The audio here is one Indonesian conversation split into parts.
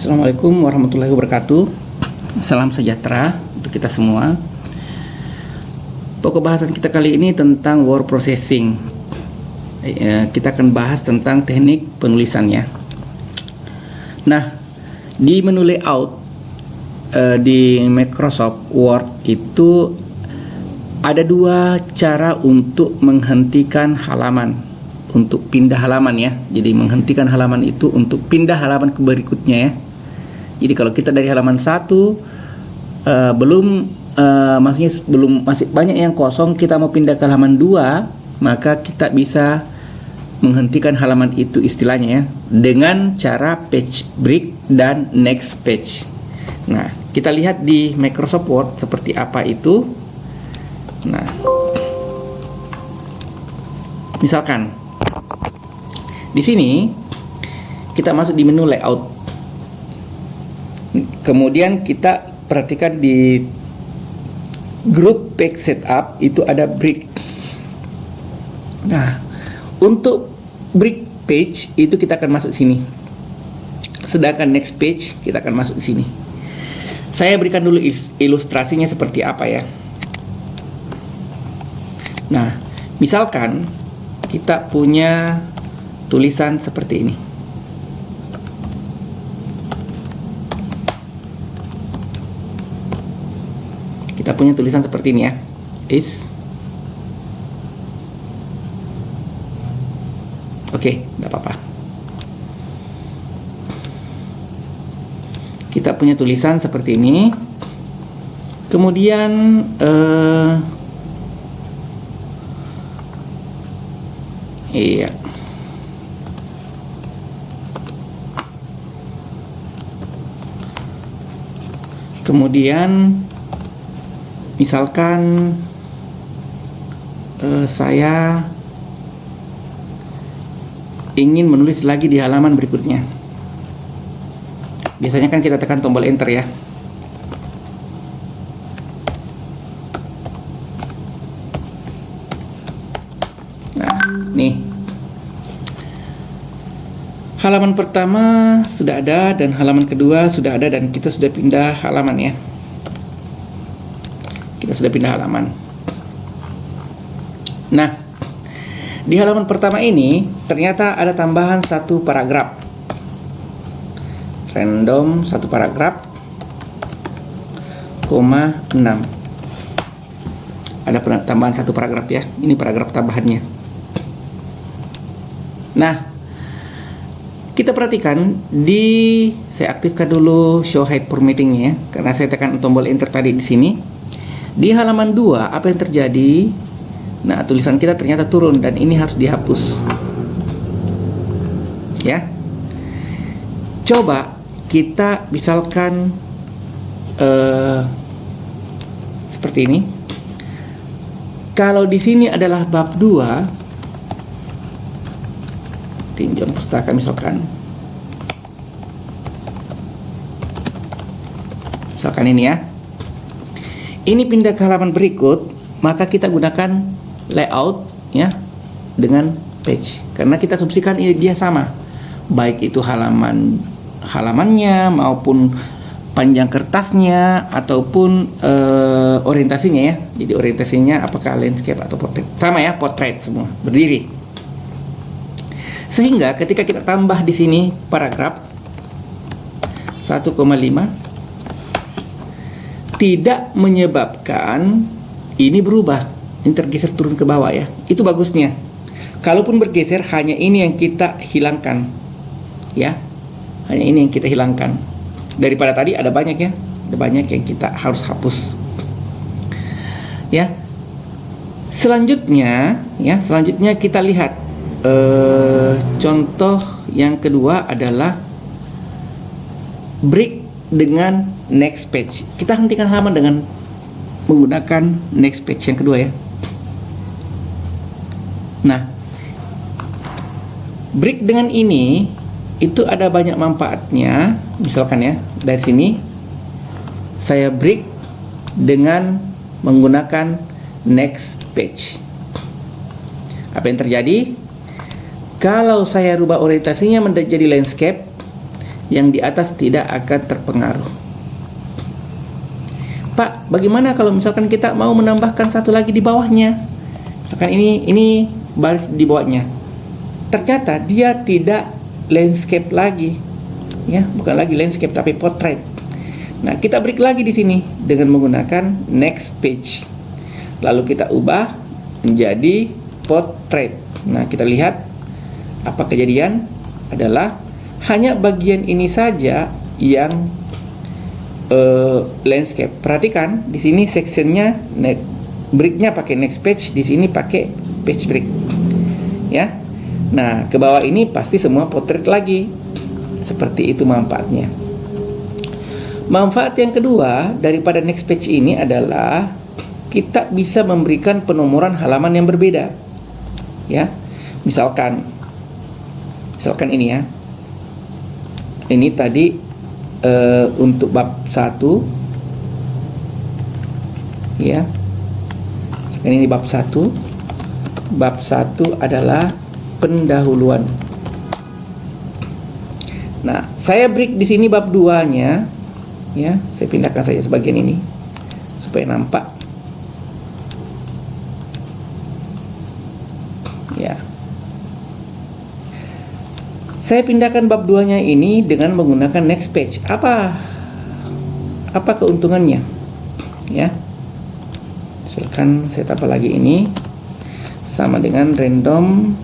Assalamualaikum warahmatullahi wabarakatuh. Salam sejahtera untuk kita semua. Pokok bahasan kita kali ini tentang word processing. Kita akan bahas tentang teknik penulisannya. Nah, di menu layout di Microsoft Word itu ada dua cara untuk menghentikan halaman. Untuk pindah halaman ya. Jadi menghentikan halaman itu untuk pindah halaman ke berikutnya ya. Jadi kalau kita dari halaman 1 masih banyak yang kosong, kita mau pindah ke halaman 2, maka kita bisa menghentikan halaman itu istilahnya ya dengan cara page break dan next page. Nah, kita lihat di Microsoft Word seperti apa itu. Nah, misalkan di sini kita masuk di menu layout. Kemudian kita perhatikan di group page setup itu ada break. Nah, untuk break page itu kita akan masuk sini. Sedangkan next page kita akan masuk di sini. Saya berikan dulu ilustrasinya seperti apa ya. Nah, misalkan kita punya tulisan seperti ini. Kita punya tulisan seperti ini ya. Oke, tidak apa-apa. Kita punya tulisan seperti ini. Kemudian iya. Kemudian misalkan saya ingin menulis lagi di halaman berikutnya. Biasanya kan kita tekan tombol enter ya. Nah, nih. Halaman pertama sudah ada dan halaman kedua sudah ada dan kita sudah pindah halaman ya. Kita sudah pindah halaman. Nah, di halaman pertama ini ternyata ada tambahan satu paragraf. Random satu paragraf, 6. Ada tambahan satu paragraf ya. Ini paragraf tambahannya. Nah, kita perhatikan saya aktifkan dulu show hide formatting ya, karena saya tekan tombol enter tadi di sini. Di halaman 2 apa yang terjadi? Nah, tulisan kita ternyata turun dan ini harus dihapus. Ya. Coba kita misalkan seperti ini. Kalau di sini adalah bab 2, tinjau pustaka misalkan ini ya, ini pindah ke halaman berikut, maka kita gunakan layout ya dengan page, karena kita asumsikan ini dia sama, baik itu halamannya maupun panjang kertasnya ataupun orientasinya ya. Jadi orientasinya apakah landscape atau portrait, sama ya, portrait semua berdiri. Sehingga ketika kita tambah di sini paragraf 1,5 tidak menyebabkan ini berubah, ini tergeser turun ke bawah ya. Itu bagusnya. Kalaupun bergeser, hanya ini yang kita hilangkan. Ya. Hanya ini yang kita hilangkan. Daripada tadi ada banyak ya. Ada banyak yang kita harus hapus. Ya. Selanjutnya kita lihat contoh yang kedua adalah break dengan next page. Kita hentikan halaman dengan menggunakan next page yang kedua ya. Nah, break dengan ini itu ada banyak manfaatnya. Misalkan ya, dari sini saya break dengan menggunakan next page. Apa yang terjadi? Kalau saya rubah orientasinya menjadi landscape, yang di atas tidak akan terpengaruh. Pak, bagaimana kalau misalkan kita mau menambahkan satu lagi di bawahnya? Misalkan ini baris di bawahnya. Ternyata dia tidak landscape lagi, ya, bukan lagi landscape tapi portrait. Nah, kita break lagi di sini dengan menggunakan next page. Lalu kita ubah menjadi portrait. Nah, kita lihat apa kejadian adalah hanya bagian ini saja yang landscape. Perhatikan di sini sectionnya breaknya pakai next page, di sini pakai page break, ya. Nah, ke bawah ini pasti semua portrait lagi. Seperti itu manfaatnya. Manfaat yang kedua daripada next page ini adalah kita bisa memberikan penomoran halaman yang berbeda, ya. Misalkan ini ya. Ini tadi untuk bab 1, ya. Ini bab 1. Bab 1 adalah pendahuluan. Nah, saya break di sini bab 2-nya, ya. Saya pindahkan saja sebagian ini supaya nampak. Ya. Saya pindahkan bab 2-nya ini dengan menggunakan next page. Apa keuntungannya? Ya. Misalkan saya tambah lagi ini sama dengan random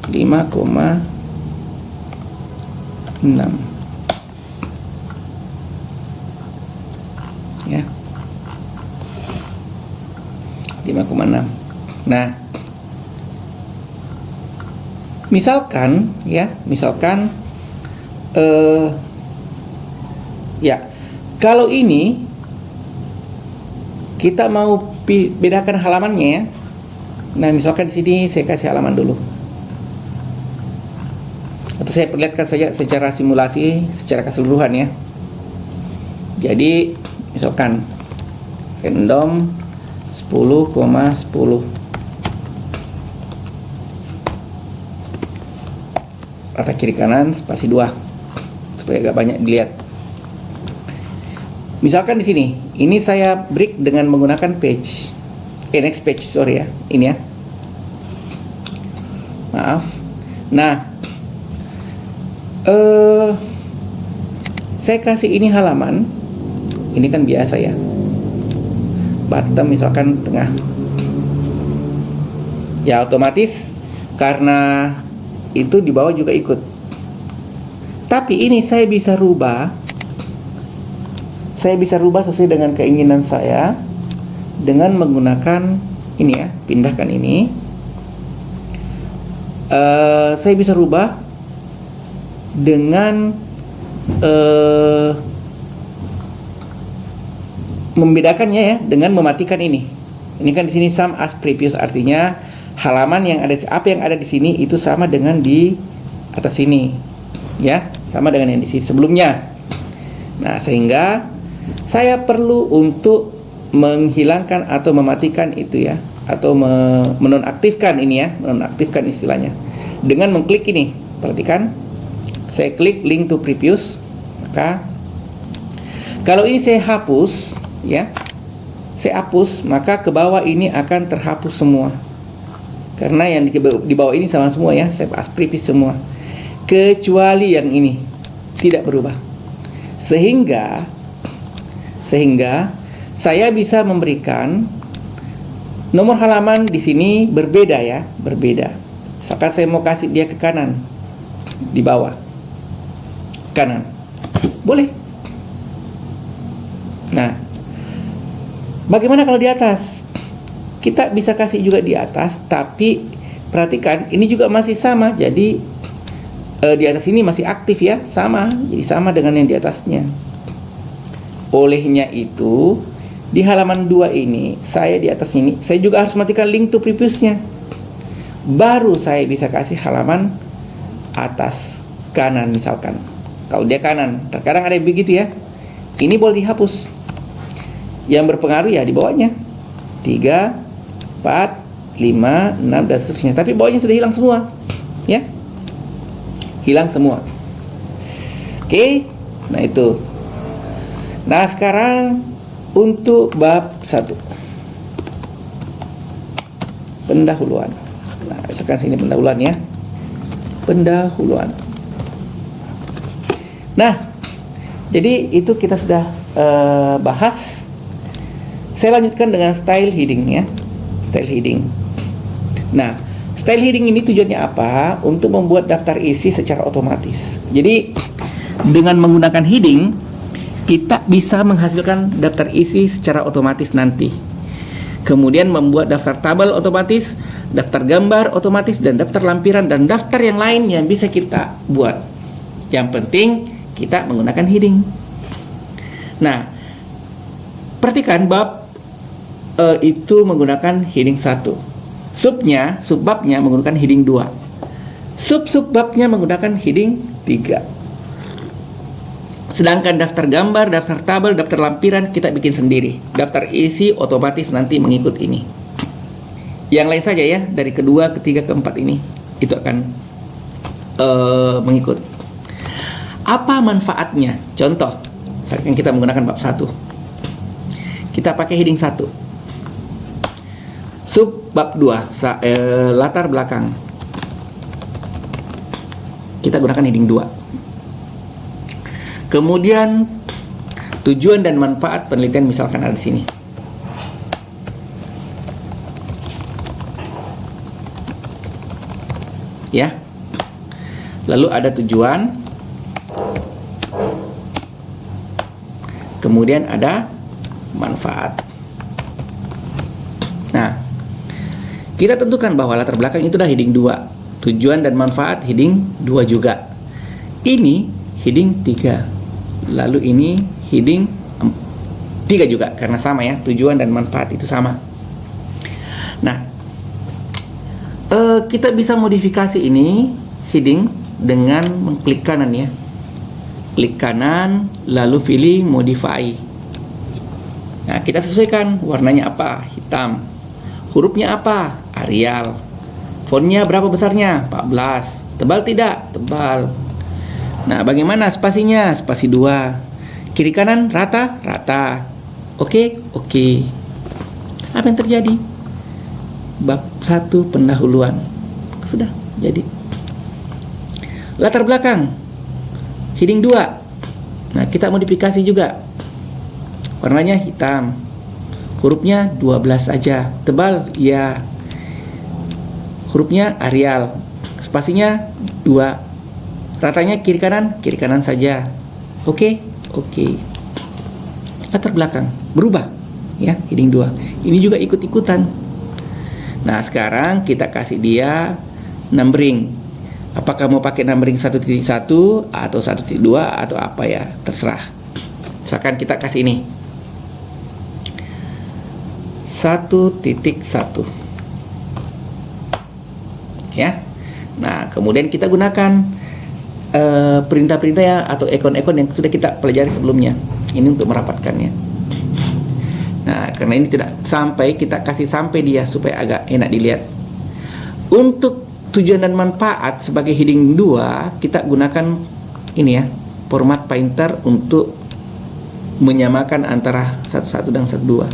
5,6. Ya. 5,6. Nah, misalkan ya, kalau ini kita mau bedakan halamannya, ya. Nah, misalkan di sini saya kasih halaman dulu, atau saya perlihatkan saja secara simulasi secara keseluruhan, ya. Jadi misalkan random 10,10 rata kiri kanan spasi 2 supaya agak banyak dilihat. Misalkan di sini, ini saya break dengan menggunakan page, next page, sorry ya, ini ya. Maaf. Nah, saya kasih ini halaman, ini kan biasa ya. Bottom misalkan tengah. Ya otomatis karena itu di bawah juga ikut. Tapi ini saya bisa rubah sesuai dengan keinginan saya dengan menggunakan ini ya, pindahkan ini. Saya bisa rubah dengan membedakannya ya, dengan mematikan ini. Ini kan di sini same as previous, artinya halaman yang ada, apa yang ada di sini itu sama dengan di atas sini, ya, sama dengan yang di sini sebelumnya. Nah, sehingga saya perlu untuk menghilangkan atau mematikan itu ya, atau menonaktifkan ini ya, menonaktifkan istilahnya dengan mengklik ini. Perhatikan, saya klik link to previous, maka kalau ini saya hapus ya, saya hapus, maka ke bawah ini akan terhapus semua. Karena yang di bawah ini sama semua ya, saya as previous semua. Kecuali yang ini tidak berubah. Sehingga saya bisa memberikan nomor halaman di sini berbeda ya, berbeda. Misalkan saya mau kasih dia ke kanan, di bawah, kanan, boleh. Nah, bagaimana kalau di atas? Kita bisa kasih juga di atas, tapi perhatikan ini juga masih sama. Jadi di atas ini masih aktif ya, sama. Jadi sama dengan yang di atasnya. Olehnya itu di halaman 2 ini, saya di atas ini, saya juga harus matikan link to previousnya. Baru saya bisa kasih halaman atas kanan misalkan. Kalau dia kanan, terkadang ada yang begitu ya. Ini boleh dihapus. Yang berpengaruh ya di bawahnya 3, 4, 5, 6 dan seterusnya. Tapi bawahnya sudah hilang semua, ya, hilang semua. Oke, nah itu. Nah sekarang untuk bab 1, pendahuluan. Nah misalkan sini pendahuluan ya, pendahuluan. Nah jadi itu kita sudah bahas. Saya lanjutkan dengan style heading ya, style heading. Nah style heading ini tujuannya apa? Untuk membuat daftar isi secara otomatis. Jadi dengan menggunakan heading, kita bisa menghasilkan daftar isi secara otomatis nanti. Kemudian membuat daftar tabel otomatis, daftar gambar otomatis, dan daftar lampiran, dan daftar yang lain yang bisa kita buat. Yang penting kita menggunakan heading. Nah, perhatikan bab itu menggunakan heading 1. Subbabnya menggunakan heading 2. Subbabnya menggunakan heading 3. Sedangkan daftar gambar, daftar tabel, daftar lampiran kita bikin sendiri. Daftar isi otomatis nanti mengikut ini. Yang lain saja ya, dari kedua, ketiga, keempat ini itu akan mengikut. Apa manfaatnya? Contoh, misalkan kita menggunakan bab 1. Kita pakai heading 1. Sub bab 2, latar belakang. Kita gunakan heading 2. Kemudian tujuan dan manfaat penelitian misalkan ada di sini. Ya. Lalu ada tujuan. Kemudian ada manfaat. Nah, kita tentukan bahwa latar belakang itu adalah heading 2. Tujuan dan manfaat heading 2 juga. Ini heading 3. Lalu ini heading 3 juga, karena sama ya, tujuan dan manfaat itu sama. Nah, kita bisa modifikasi ini heading dengan mengklik kanan ya. Klik kanan, lalu pilih modify. Nah, kita sesuaikan warnanya apa, hitam. Hurufnya apa, Arial. Fontnya berapa besarnya, 14. Tebal tidak, tebal. Nah, bagaimana spasinya? Spasi 2. Kiri kanan rata, rata. Oke, oke. Apa yang terjadi? Bab 1 pendahuluan. Sudah jadi. Latar belakang. Heading 2. Nah, kita modifikasi juga. Warnanya hitam. Hurufnya 12 aja. Tebal? Ya. Hurufnya Arial. Spasinya 2. Ratanya kiri kanan saja. Oke, oke. Latar belakang berubah ya, heading 2. Ini juga ikut-ikutan. Nah, sekarang kita kasih dia numbering. Apakah mau pakai numbering 1.1 atau 1.2 atau apa ya, terserah. Misalkan kita kasih ini 1.1 ya. Nah, kemudian kita gunakan perintah-perintah ya, atau ikon-ikon yang sudah kita pelajari sebelumnya. Ini untuk merapatkannya. Nah, karena ini tidak sampai, kita kasih sampai dia supaya agak enak dilihat. Untuk tujuan dan manfaat sebagai heading 2, kita gunakan ini ya, format painter untuk menyamakan antara 1.1 dan 1.2.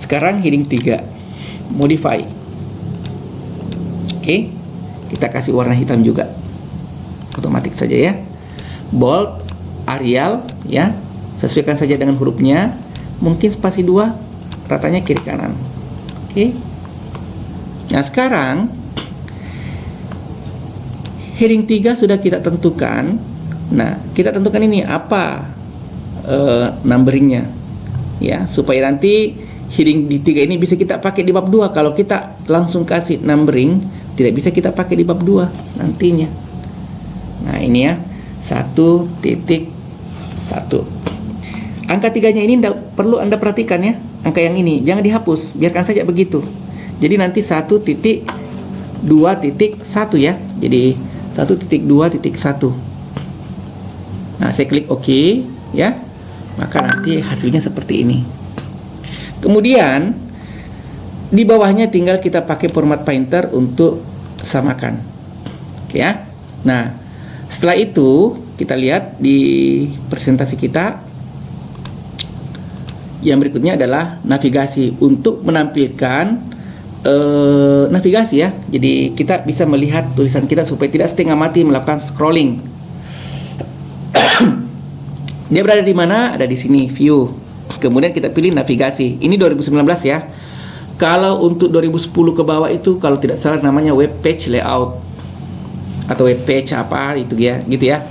Sekarang heading 3, modify. Oke, kita kasih warna hitam juga, otomatis saja ya. Bold, Arial ya, sesuaikan saja dengan hurufnya. Mungkin spasi 2, ratanya kiri kanan. Oke. Nah, sekarang heading 3 sudah kita tentukan. Nah, kita tentukan ini apa numberingnya ya, supaya nanti heading di 3 ini bisa kita pakai di bab 2. Kalau kita langsung kasih numbering, tidak bisa kita pakai di bab 2 nantinya. Nah, ini ya, 1.1. Angka 3-nya ini perlu Anda perhatikan ya. Angka yang ini jangan dihapus, biarkan saja begitu. Jadi nanti 1.2.1 ya. Jadi 1.2.1. Nah, saya klik OK ya. Maka nanti hasilnya seperti ini. Kemudian di bawahnya tinggal kita pakai format painter untuk samakan. Oke ya. Nah, Setelah itu kita lihat di presentasi kita yang berikutnya adalah navigasi. Untuk menampilkan navigasi ya, jadi kita bisa melihat tulisan kita supaya tidak setengah mati melakukan scrolling. Dia berada di mana? Ada di sini, view. Kemudian kita pilih navigasi. Ini 2019 ya. Kalau untuk 2010 ke bawah itu kalau tidak salah namanya web page layout atau web page apa itu ya, gitu ya.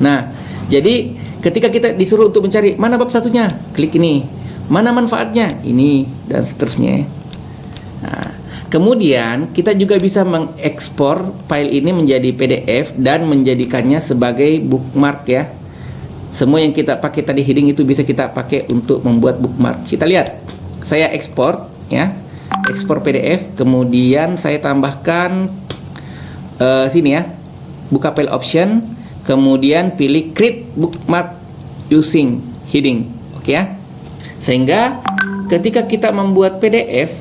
Nah, jadi ketika kita disuruh untuk mencari mana bab satunya, klik ini. Mana manfaatnya? Ini dan seterusnya. Nah, kemudian kita juga bisa mengekspor file ini menjadi PDF dan menjadikannya sebagai bookmark ya. Semua yang kita pakai tadi heading itu bisa kita pakai untuk membuat bookmark. Kita lihat, saya ekspor ya, ekspor PDF, kemudian saya tambahkan sini ya, buka file option, kemudian pilih create bookmark using heading, oke ya. Sehingga ketika kita membuat PDF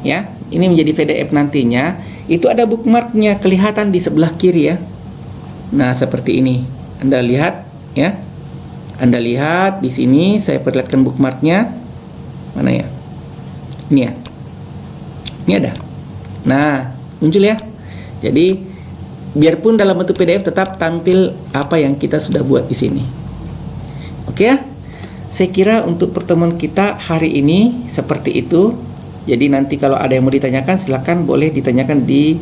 ya, ini menjadi PDF nantinya, itu ada bookmarknya kelihatan di sebelah kiri ya. Nah, seperti ini. Anda lihat ya. Anda lihat di sini saya perlihatkan bookmarknya. Mana ya? Ini ya. Ini ada. Nah, muncul ya. Jadi biarpun dalam bentuk PDF tetap tampil apa yang kita sudah buat di sini. Oke ya? Saya kira untuk pertemuan kita hari ini seperti itu. Jadi nanti kalau ada yang mau ditanyakan silakan boleh ditanyakan di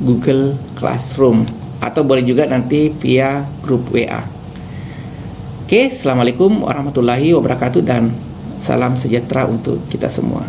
Google Classroom atau boleh juga nanti via grup WA. Oke, assalamualaikum warahmatullahi wabarakatuh dan salam sejahtera untuk kita semua.